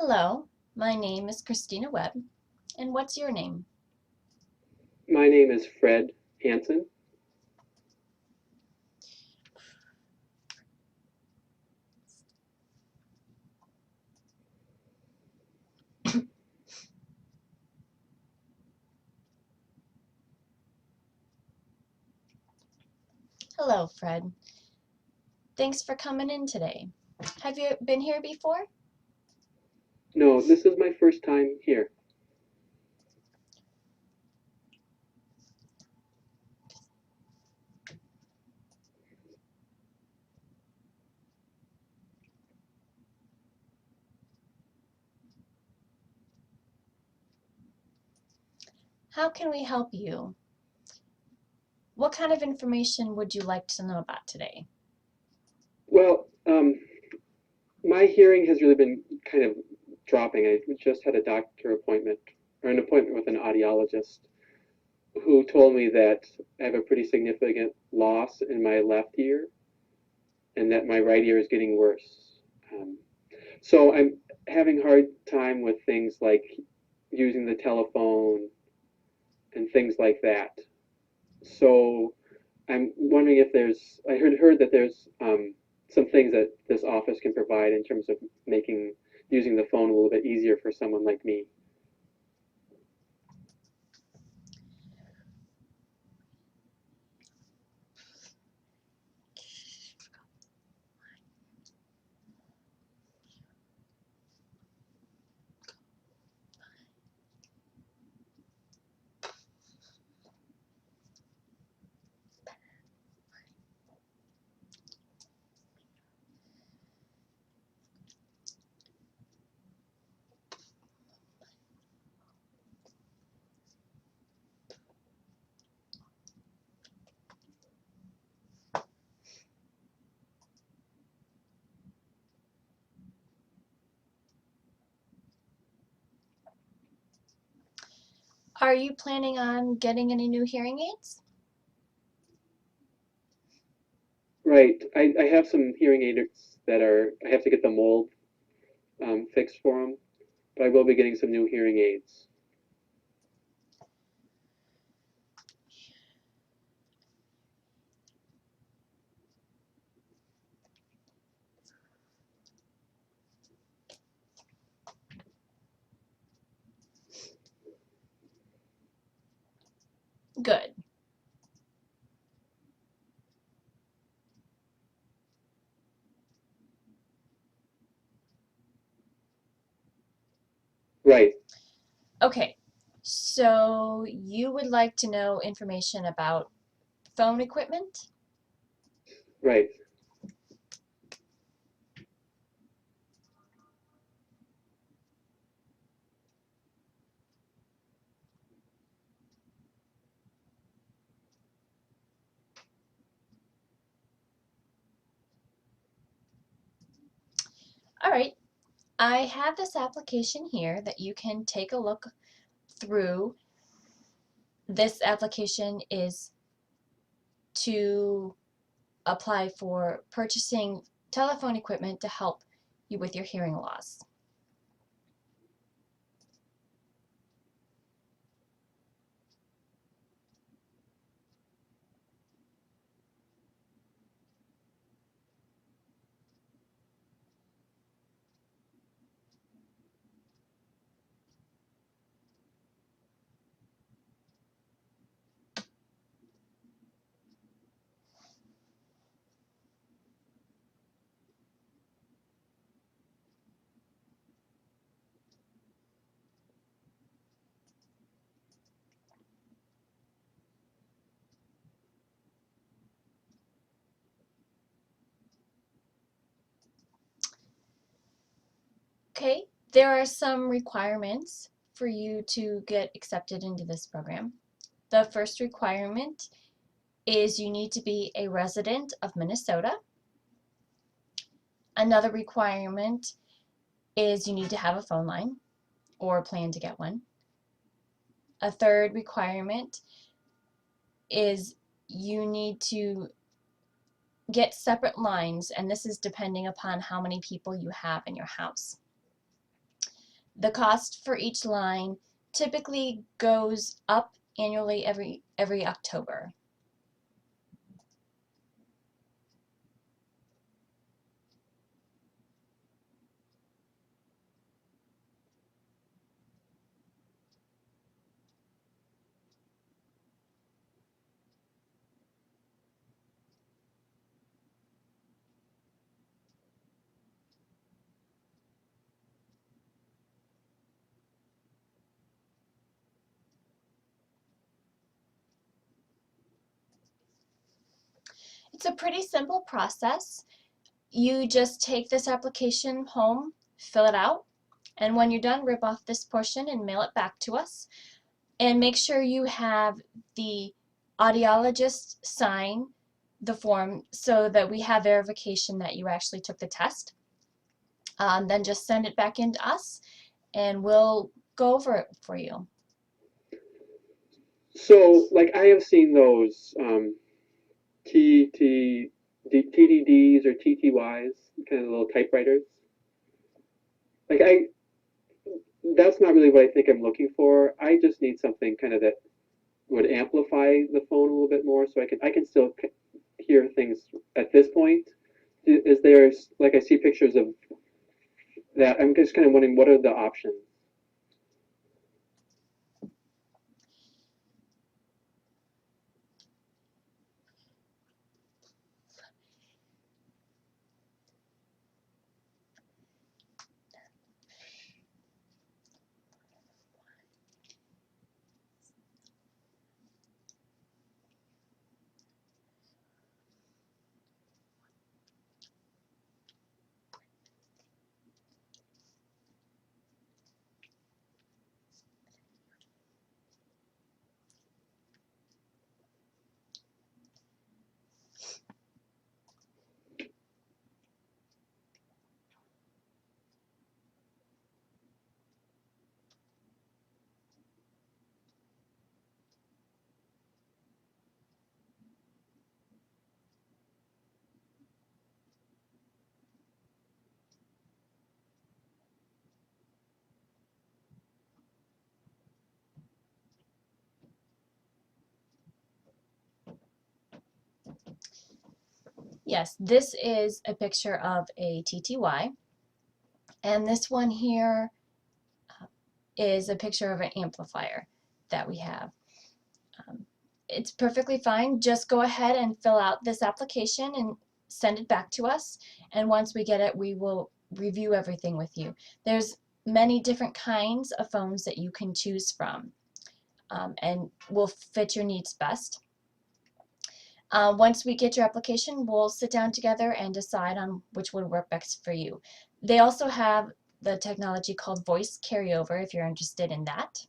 Hello, my name is Christina Webb, and what's your name? My name is Fred Hansen. Hello, Fred. Thanks for coming in today. Have you been here before? No, this is my first time here. How can we help you? What kind of information would you like to know about today? Well, my hearing has really been kind of dropping. I just had a doctor appointment, or an appointment with an audiologist, who told me that I have a pretty significant loss in my left ear and that my right ear is getting worse. Um, so I'm having a hard time with things like using the telephone and things like that. So I'm wondering if I heard that there's some things that this office can provide in terms of making using the phone a little bit easier for someone like me. Are you planning on getting any new hearing aids? Right. I have some hearing aids that I have to get the mold fixed for them, but I will be getting some new hearing aids. Good. Right. Okay, so you would like to know information about phone equipment? Right. All right, I have this application here that you can take a look through. This application is to apply for purchasing telephone equipment to help you with your hearing loss. Okay, there are some requirements for you to get accepted into this program. The first requirement is you need to be a resident of Minnesota. Another requirement is you need to have a phone line or plan to get one. A third requirement is you need to get separate lines, and this is depending upon how many people you have in your house. The cost for each line typically goes up annually every October. It's a pretty simple process. You just take this application home, fill it out, and when you're done, rip off this portion and mail it back to us. And make sure you have the audiologist sign the form so that we have verification that you actually took the test. Then just send it back in to us and we'll go over it for you. So, like, I have seen those TDDs or TTYs, kind of little typewriters. Like, that's not really what I think I'm looking for. I just need something kind of that would amplify the phone a little bit more, so I can still hear things at this point. Is there, like, I see pictures of that? I'm just kind of wondering, what are the options? Yes, this is a picture of a TTY, and this one here is a picture of an amplifier that we have. It's perfectly fine. Just go ahead and fill out this application and send it back to us. And once we get it, we will review everything with you. There's many different kinds of phones that you can choose from, and will fit your needs best. Once we get your application, we'll sit down together and decide on which would work best for you. They also have the technology called voice carryover if you're interested in that.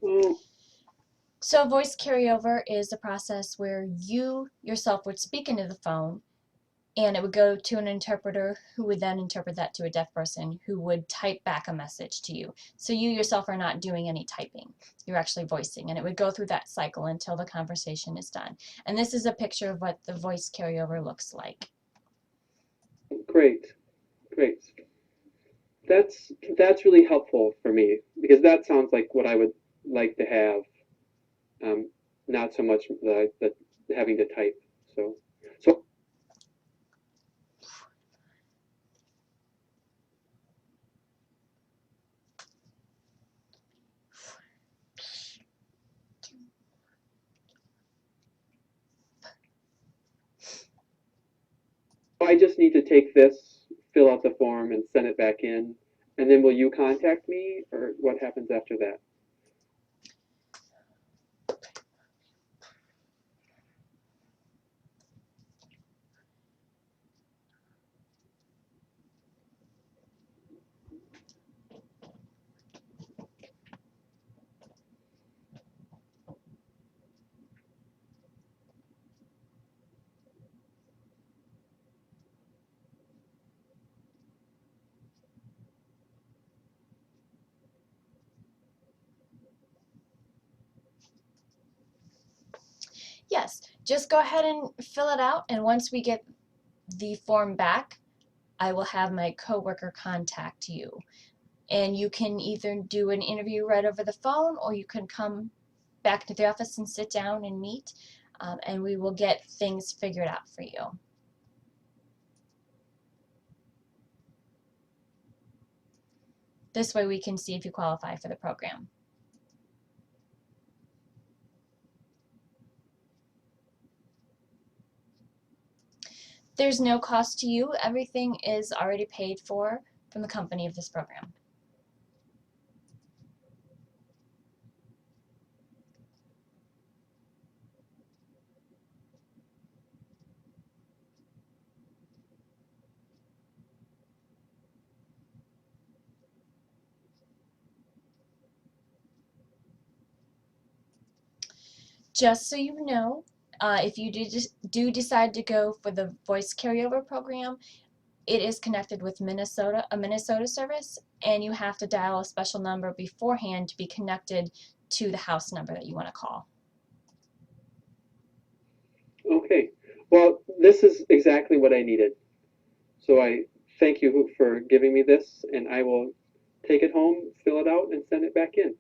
Well, So voice carryover is a process where you yourself would speak into the phone and it would go to an interpreter who would then interpret that to a deaf person who would type back a message to you. So you yourself are not doing any typing. You're actually voicing, and it would go through that cycle until the conversation is done. And this is a picture of what the voice carryover looks like. great, great. That's really helpful for me because that sounds like what I would like to have. Not so much the having to type. So I just need to take this, fill out the form, and send it back in, and then will you contact me, or what happens after that? just go ahead and fill it out, and once we get the form back, I will have my coworker contact you. And you can either do an interview right over the phone, or you can come back to the office and sit down and meet, and we will get things figured out for you. This way we can see if you qualify for the program. There's no cost to you. Everything is already paid for from the company of this program. Just so you know, if you do decide to go for the voice carryover program, it is connected with a Minnesota service, and you have to dial a special number beforehand to be connected to the house number that you want to call. Okay. Well, this is exactly what I needed. So I thank you for giving me this, and I will take it home, fill it out, and send it back in.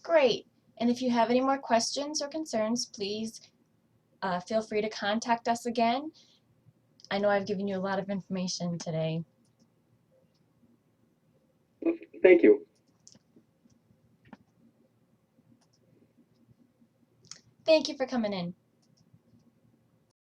Great. And if you have any more questions or concerns, please feel free to contact us again. I know I've given you a lot of information today. Thank you. Thank you for coming in.